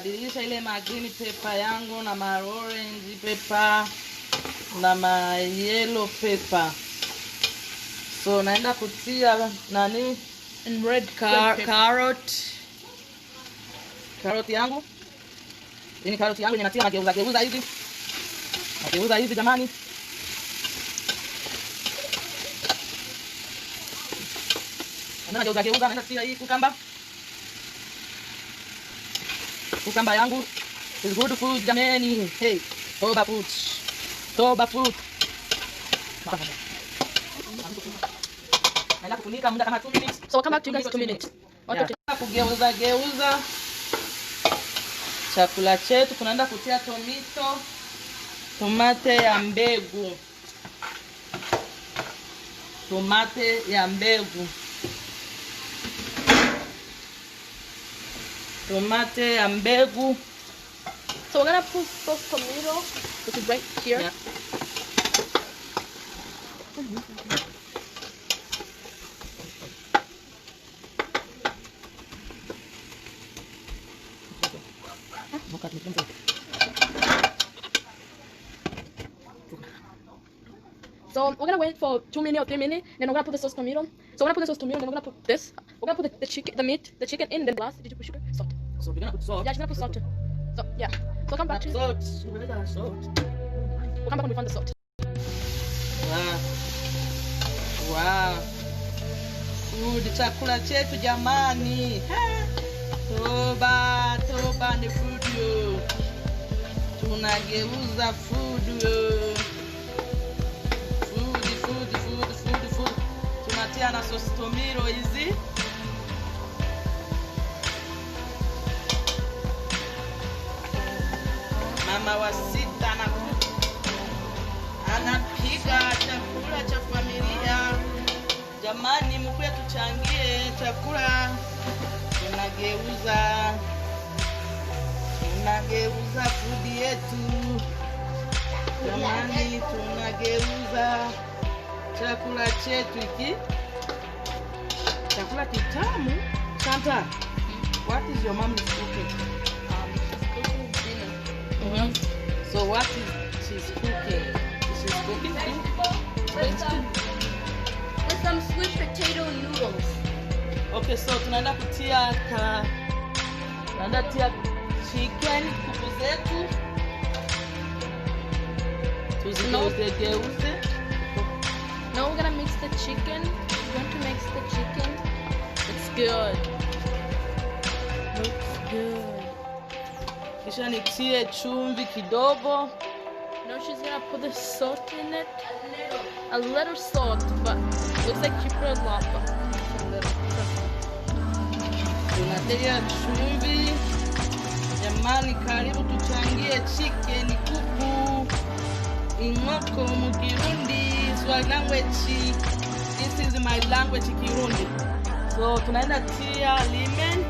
nabadilisha ile ma green pepper yangu na ma orange pepper na ma yellow pepper. So naenda kutia nani and red carrot yangu. Ini carrot yangu ninatia nageuza hivi. Nageuza hivi jamani. Nageuza naenda kutia hii cucumber yangu. Is good food jamani. Hey, toba food. Naenda kufunika muda kama 2 minutes. So I'll come back to you guys in 2 minutes. Kugeuza chakula chetu. Tunaenda kutia tomate ya mbegu. So we're gonna put sauce tomato, which is right here. Yeah. So we're gonna wait for 2 minutes or 3 minutes, then we're gonna put the sauce tomato. So we're gonna put the sauce tomato, then we're gonna put this. We're gonna put the chicken in the glass. Did you put sugar? Salt. So we're gonna put salt. Yeah, she's gonna put salt too. So yeah. So come back to salt. We'll come back when we find the salt. Wow. Food chakula chetu jamani. Toba ni food yo. Tunageuza food yo. Food. Tunatia na sauce tomato hizi. Mama wa sita anapika chakula cha familia. Jamani, mkwe tuchangie chakula. Tunageuza food yetu. Jamani, tunageuza chakula chetu hiki. Chakula kitamu. Chantal, what is your mom cooking? She's cooking dinner. So what is she's cooking? She's cooking with some sweet potato noodles. Okay, so tunaenda kutia chicken kuku zetu. Tuzigeuze. Now we're gonna mix the chicken. We're going to mix the chicken. It's good. Looks good. Kisha nitie chumvi kidogo. Now she's gonna put the salt in it. A little salt, but looks like she put a lot, but a little. Tunatia chumvi. Jamani, karibu tuchangie chicken kuku. Ingoko mu Kirundi, Swahili language. This is my language Kirundi. So tunaenda tia lemon.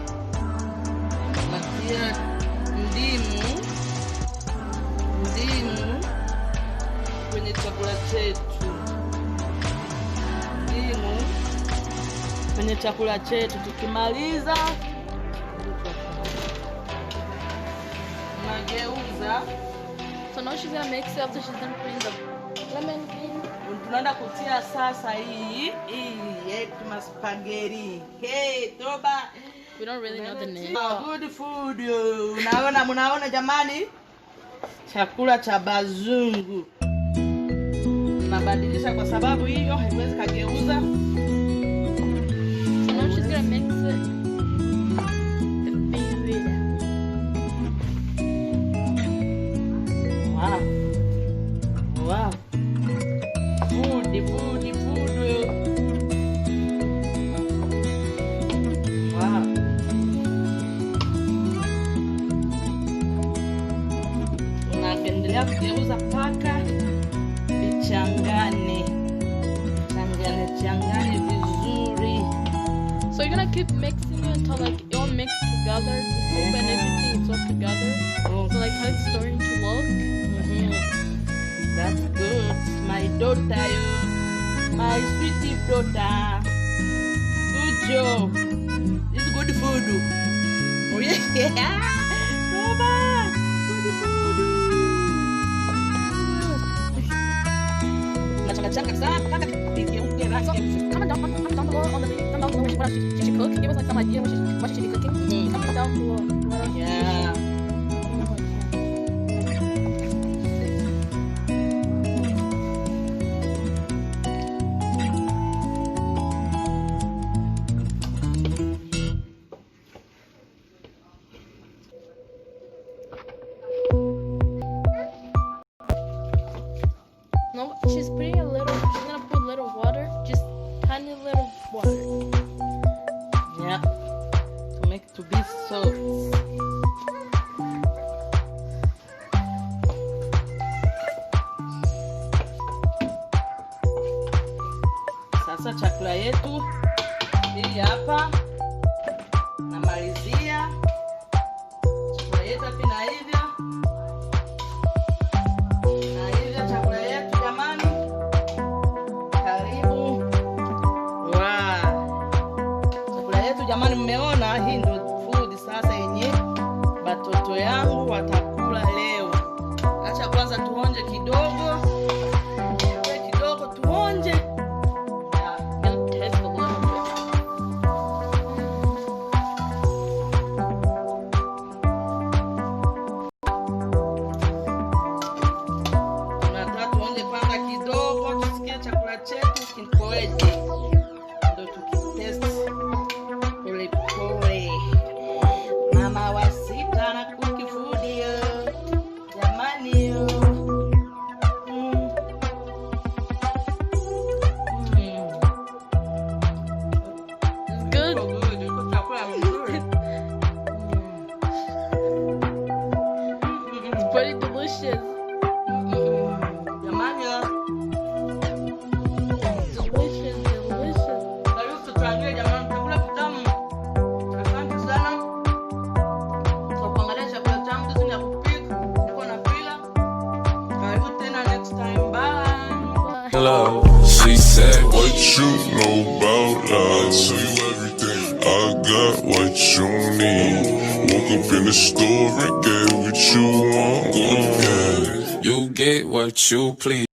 Tunatia ndimu kwenye chakula chetu. Tukimaliza tunageuza. So now she's gonna mix it after she's done putting the lemon in. Tunaenda kutia sasa hii yetu spaghetti. Hey, toba. We don't really know the name. Good food. Mnaona jamani? Chakula cha bazungu. Tunabadilisha kwa sababu hiyo haiwezi kageuza. So now she's gonna mix it. Wow. Food. Wow. Tunaendelea kugeuza paka vichangane vizuri. So you're gonna keep mixing it until like it all mixed together, the soup and everything is all together. So like how it's starting to look. That's good. My daughter, my sweetie daughter. Good job. This is good food. Oh yeah. Comment down below on the video. Comment down below what else she should cook. Give us like some idea what she should be cooking. Comment down below. Yeah. No, she's putting a little. She's gonna put a little water, just tiny little water. Yeah. To make it to be soft. Sasa chakula yetu hii hapa, namalizia chakula yetu hapa na hivyo chakula yetu jamani, karibu. Chakula yetu jamani, mmeona hii ndio food sasa yenye watoto yangu watakula leo. Acha kwanza tuonje kidogo tuonje. Chakula chetu kikoje, ndo tukitest pole pole. Mama wa sita na kuki food yo jamani yo. Good. Chakula mzuri. It's pretty delicious. Jamani yo. Hello. She said, what you know about love? I'll tell you everything. I got what you need. Woke up in the store and get what you want. You get what you please.